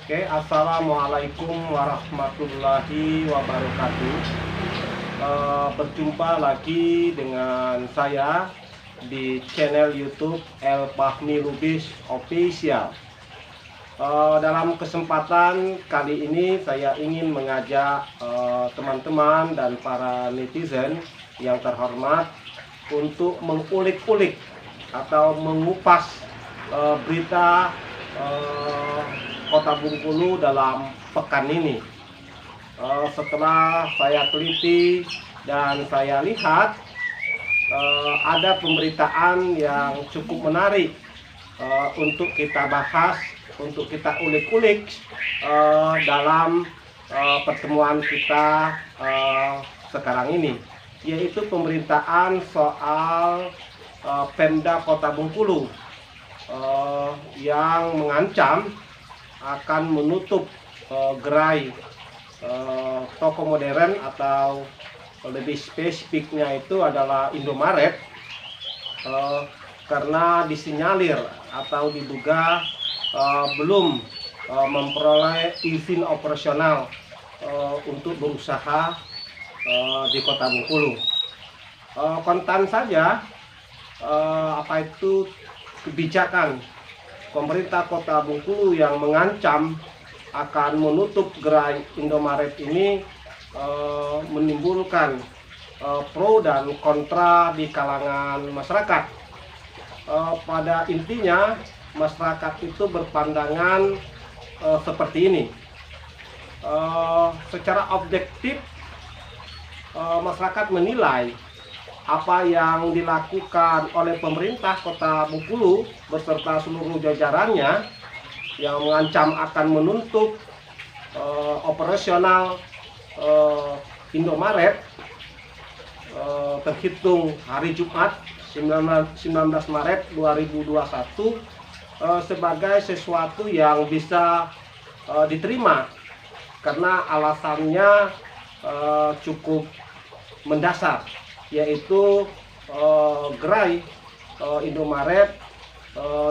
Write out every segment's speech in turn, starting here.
Oke, assalamualaikum warahmatullahi wabarakatuh. Berjumpa lagi dengan saya di channel YouTube El Fahmi Lubis Official. Dalam kesempatan kali ini saya ingin mengajak teman-teman dan para netizen yang terhormat untuk mengulik-ulik atau mengupas berita Kota Bengkulu dalam pekan ini. Setelah saya teliti dan saya lihat ada pemberitaan yang cukup menarik untuk kita bahas, untuk kita ulik-ulik dalam pertemuan kita sekarang ini, yaitu pemberitaan soal Pemda Kota Bengkulu yang mengancam akan menutup gerai toko modern, atau lebih spesifiknya itu adalah Indomaret, karena disinyalir atau diduga belum memperoleh izin operasional untuk berusaha di Kota Bengkulu. Kontan saja apa itu kebijakan pemerintah Kota Bengkulu yang mengancam akan menutup gerai Indomaret ini menimbulkan pro dan kontra di kalangan masyarakat. Pada intinya masyarakat itu berpandangan seperti ini. Secara objektif masyarakat menilai apa yang dilakukan oleh pemerintah Kota Bengkulu beserta seluruh jajarannya yang mengancam akan menutup operasional Indomaret terhitung hari Jumat 19 Maret 2021 sebagai sesuatu yang bisa diterima karena alasannya cukup mendasar, yaitu gerai Indomaret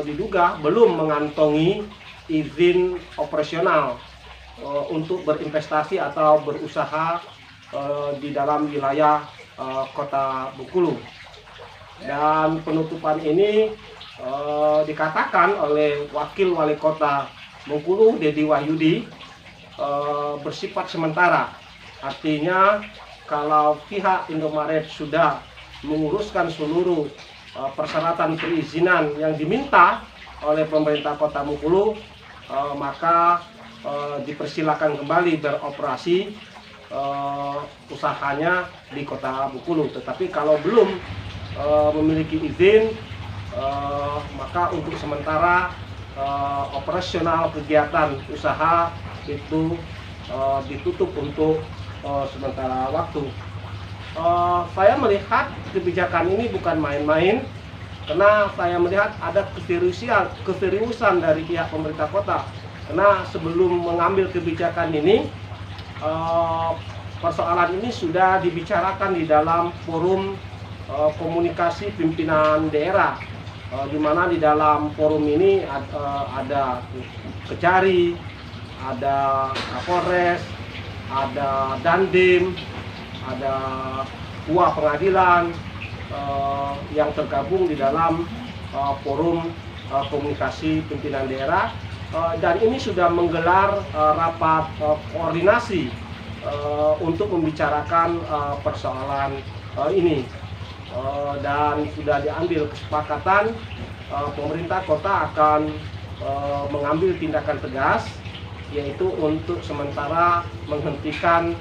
diduga belum mengantongi izin operasional untuk berinvestasi atau berusaha di dalam wilayah Kota Bengkulu. Dan penutupan ini dikatakan oleh Wakil Wali Kota Bengkulu, Dedi Wahyudi, bersifat sementara. Artinya kalau pihak Indomaret sudah menguruskan seluruh persyaratan perizinan yang diminta oleh pemerintah Kota Bengkulu, maka dipersilakan kembali beroperasi usahanya di Kota Bengkulu. Tetapi kalau belum memiliki izin, maka untuk sementara operasional kegiatan usaha itu ditutup untuk sementara waktu. Saya melihat kebijakan ini bukan main-main, karena saya melihat ada keseriusan dari pihak pemerintah kota. Karena sebelum mengambil kebijakan ini, persoalan ini sudah dibicarakan di dalam forum komunikasi pimpinan daerah, di mana di dalam forum ini ada Kejari, ada Kapolres, ada Dandim, ada Ketua Pengadilan yang tergabung di dalam forum komunikasi pimpinan daerah, dan ini sudah menggelar rapat koordinasi untuk membicarakan persoalan ini, dan sudah diambil kesepakatan pemerintah kota akan mengambil tindakan tegas, yaitu untuk sementara menghentikan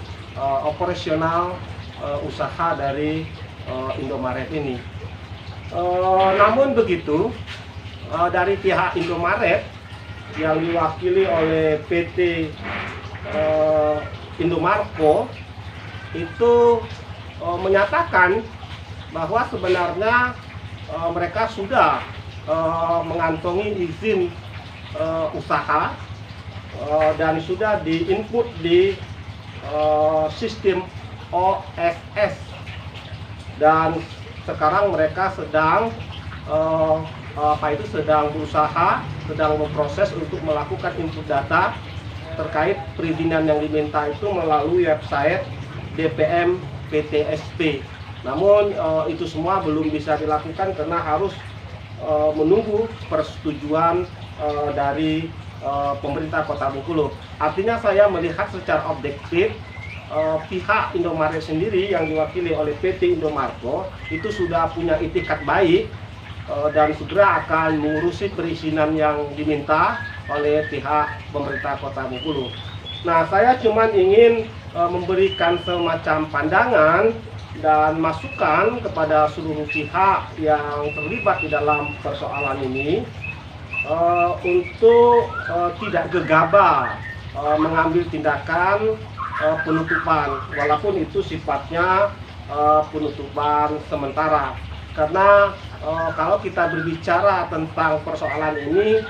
operasional usaha dari Indomaret ini. Namun begitu, dari pihak Indomaret yang diwakili oleh PT Indomarko itu menyatakan bahwa sebenarnya mereka sudah mengantongi izin usaha dan sudah diinput di sistem OSS, dan sekarang mereka sedang sedang berusaha, sedang memproses untuk melakukan input data terkait perizinan yang diminta itu melalui website DPM PTSP. Namun itu semua belum bisa dilakukan karena harus menunggu persetujuan dari pemerintah Kota Bengkulu. Artinya saya melihat secara objektif pihak Indomaret sendiri yang diwakili oleh PT Indomarko itu sudah punya itikat baik dan segera akan mengurusi perizinan yang diminta oleh pihak pemerintah Kota Bengkulu. Nah, saya cuma ingin memberikan semacam pandangan dan masukan kepada seluruh pihak yang terlibat di dalam persoalan ini untuk tidak gegabah mengambil tindakan penutupan, walaupun itu sifatnya penutupan sementara. Karena kalau kita berbicara tentang persoalan ini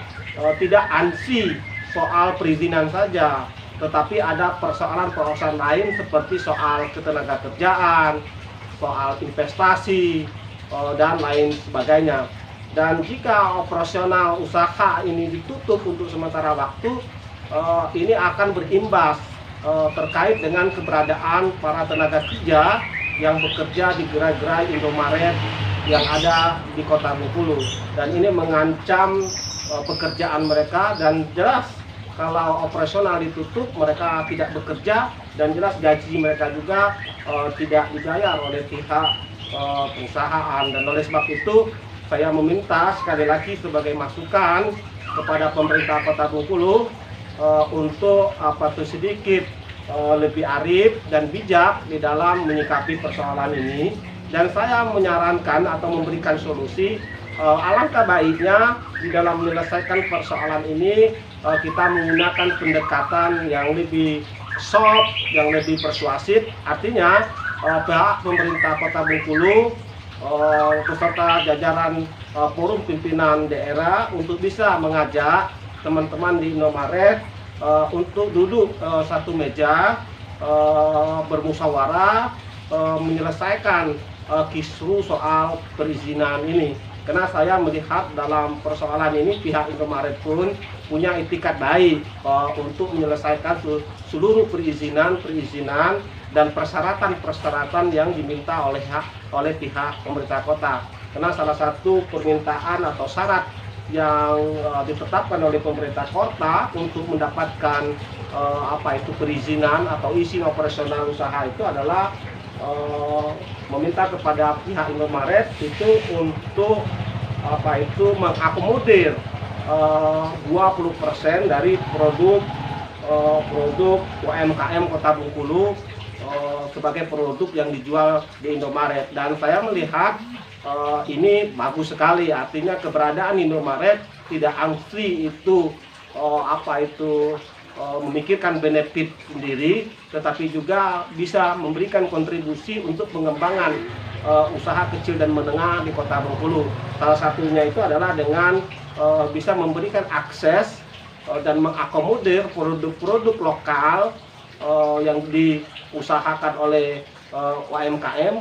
tidak ansi soal perizinan saja, tetapi ada persoalan-persoalan lain seperti soal ketenagakerjaan, soal investasi, dan lain sebagainya. Dan jika operasional usaha ini ditutup untuk sementara waktu, ini akan berimbas terkait dengan keberadaan para tenaga kerja yang bekerja di gerai-gerai Indomaret yang ada di Kota Bengkulu, dan ini mengancam pekerjaan mereka. Dan jelas kalau operasional ditutup, mereka tidak bekerja, dan jelas gaji mereka juga tidak dibayar oleh pihak perusahaan. Dan oleh sebab itu saya meminta sekali lagi sebagai masukan kepada pemerintah Kota Bengkulu untuk sedikit lebih arif dan bijak di dalam menyikapi persoalan ini. Dan saya menyarankan atau memberikan solusi, alangkah baiknya di dalam menyelesaikan persoalan ini kita menggunakan pendekatan yang lebih soft, yang lebih persuasif. Artinya pihak pemerintah Kota Bengkulu beserta jajaran forum pimpinan daerah untuk bisa mengajak teman-teman di Indomaret untuk duduk satu meja, bermusyawarah, menyelesaikan kisru soal perizinan ini. Karena saya melihat dalam persoalan ini pihak Indomaret pun punya itikat baik untuk menyelesaikan seluruh perizinan dan persyaratan-persyaratan yang diminta oleh pihak pemerintah kota. Karena salah satu permintaan atau syarat yang ditetapkan oleh pemerintah kota untuk mendapatkan perizinan atau izin operasional usaha itu adalah meminta kepada pihak Indomaret itu untuk mengakomodir 20% dari produk UMKM Kota Bengkulu sebagai produk yang dijual di Indomaret. Dan saya melihat ini bagus sekali, artinya keberadaan Indomaret tidak angsi itu memikirkan benefit sendiri, tetapi juga bisa memberikan kontribusi untuk pengembangan usaha kecil dan menengah di Kota Bengkulu. Salah satunya itu adalah dengan bisa memberikan akses dan mengakomodir produk-produk lokal yang diusahakan oleh UMKM,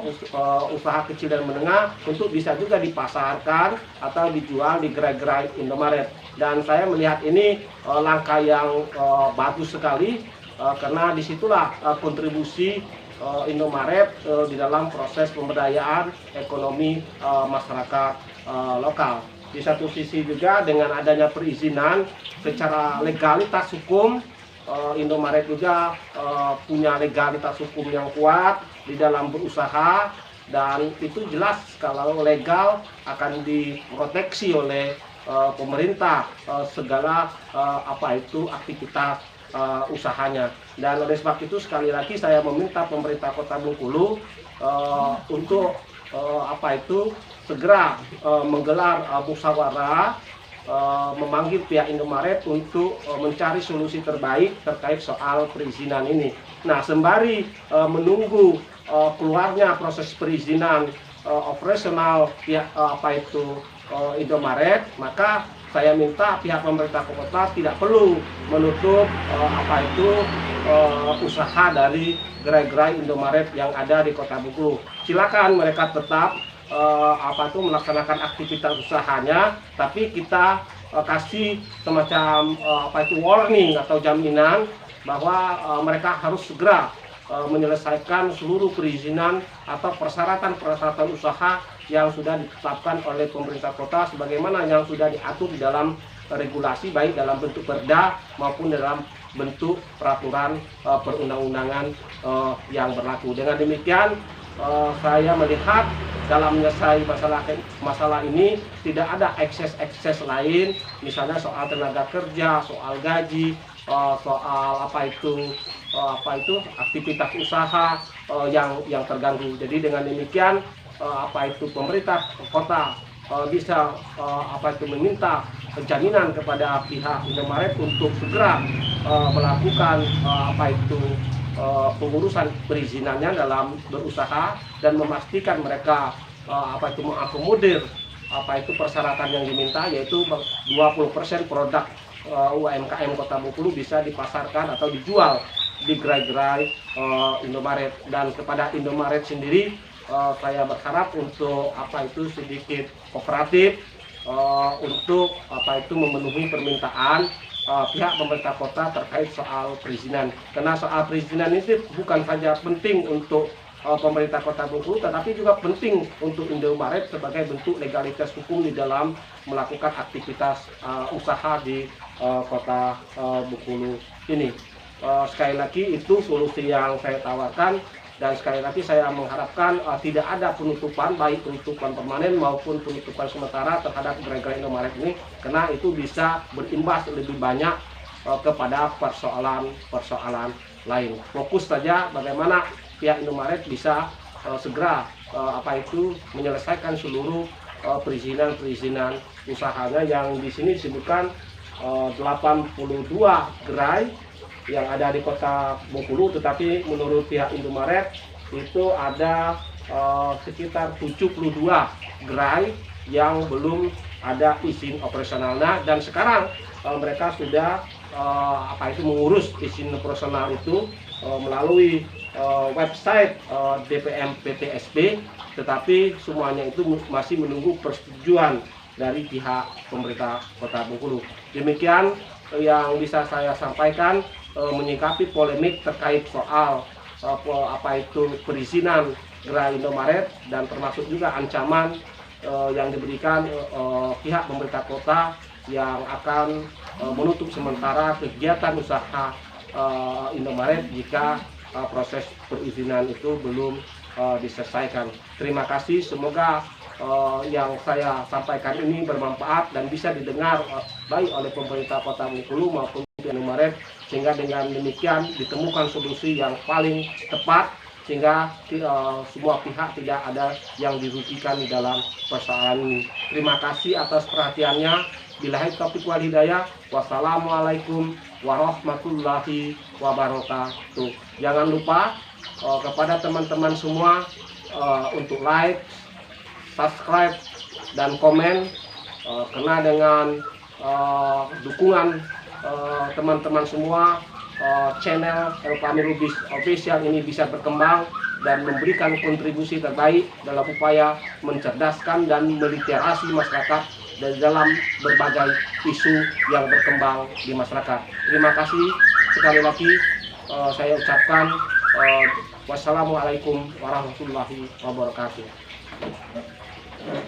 usaha kecil dan menengah, untuk bisa juga dipasarkan atau dijual di gerai-gerai Indomaret. Dan saya melihat ini langkah yang bagus sekali, karena disitulah kontribusi Indomaret di dalam proses pemberdayaan ekonomi masyarakat lokal. Di satu sisi juga dengan adanya perizinan secara legalitas hukum, Indomaret juga punya legalitas hukum yang kuat di dalam berusaha, dan itu jelas kalau legal akan diproteksi oleh pemerintah segala aktivitas usahanya. Dan oleh sebab itu sekali lagi saya meminta pemerintah Kota Bengkulu untuk segera menggelar musyawarah, memanggil pihak Indomaret untuk mencari solusi terbaik terkait soal perizinan ini. Nah, sembari menunggu keluarnya proses perizinan operasional pihak Indomaret, maka saya minta pihak pemerintah kota tidak perlu menutup usaha dari gerai-gerai Indomaret yang ada di Kota Bengkulu. Silakan mereka tetap melaksanakan aktivitas usahanya, tapi kita kasih semacam warning atau jaminan bahwa mereka harus segera menyelesaikan seluruh perizinan atau persyaratan-persyaratan usaha yang sudah ditetapkan oleh pemerintah kota sebagaimana yang sudah diatur di dalam regulasi, baik dalam bentuk perda maupun dalam bentuk peraturan perundang-undangan yang berlaku. Dengan demikian saya melihat dalam menyelesaikan masalah ini tidak ada ekses lain, misalnya soal tenaga kerja, soal gaji, soal apa itu aktivitas usaha yang terganggu. Jadi dengan demikian pemerintah kota bisa meminta jaminan kepada pihak Indomaret untuk segera melakukan pengurusan perizinannya dalam berusaha dan memastikan mereka mengakomodir persyaratan yang diminta, yaitu 20% produk UMKM Kota Bengkulu bisa dipasarkan atau dijual di gerai-gerai Indomaret. Dan kepada Indomaret sendiri saya berharap untuk sedikit kooperatif untuk memenuhi permintaan pihak pemerintah kota terkait soal perizinan. Karena soal perizinan ini bukan saja penting untuk pemerintah Kota Bengkulu, tetapi juga penting untuk Indomaret sebagai bentuk legalitas hukum di dalam melakukan aktivitas usaha di Kota Bengkulu ini. Sekali lagi itu solusi yang saya tawarkan, dan sekali lagi saya mengharapkan tidak ada penutupan, baik penutupan permanen maupun penutupan sementara terhadap gerai-gerai Indomaret ini, karena itu bisa berimbas lebih banyak kepada persoalan lain. Fokus saja bagaimana pihak Indomaret bisa segera menyelesaikan seluruh perizinan usahanya yang di sini disebutkan 82 gerai yang ada di Kota Bengkulu, tetapi menurut pihak Indomaret itu ada sekitar 72 gerai yang belum ada izin operasionalnya, dan sekarang mereka sudah mengurus izin operasional itu melalui website DPM PTSB, tetapi semuanya itu masih menunggu persetujuan dari pihak pemerintah Kota Bengkulu. Demikian yang bisa saya sampaikan menyikapi polemik terkait soal perizinan gerai Indomaret, dan termasuk juga ancaman yang diberikan pihak pemerintah kota yang akan menutup sementara kegiatan usaha Indomaret jika proses perizinan itu belum diselesaikan. Terima kasih, semoga yang saya sampaikan ini bermanfaat dan bisa didengar baik oleh pemerintah Kota Bengkulu maupun Indomaret, sehingga dengan demikian ditemukan solusi yang paling tepat sehingga semua pihak tidak ada yang dirugikan di dalam persoalan ini. Terima kasih atas perhatiannya. Billahi taufiq wal hidayah. Wassalamualaikum warahmatullahi wabarakatuh. Jangan lupa kepada teman-teman semua untuk like, subscribe, dan komen, karena dengan dukungan teman-teman semua channel El Fahmi Lubis Official ini bisa berkembang dan memberikan kontribusi terbaik dalam upaya mencerdaskan dan meliterasi masyarakat dan dalam berbagai isu yang berkembang di masyarakat. Terima kasih sekali lagi saya ucapkan wassalamualaikum warahmatullahi wabarakatuh.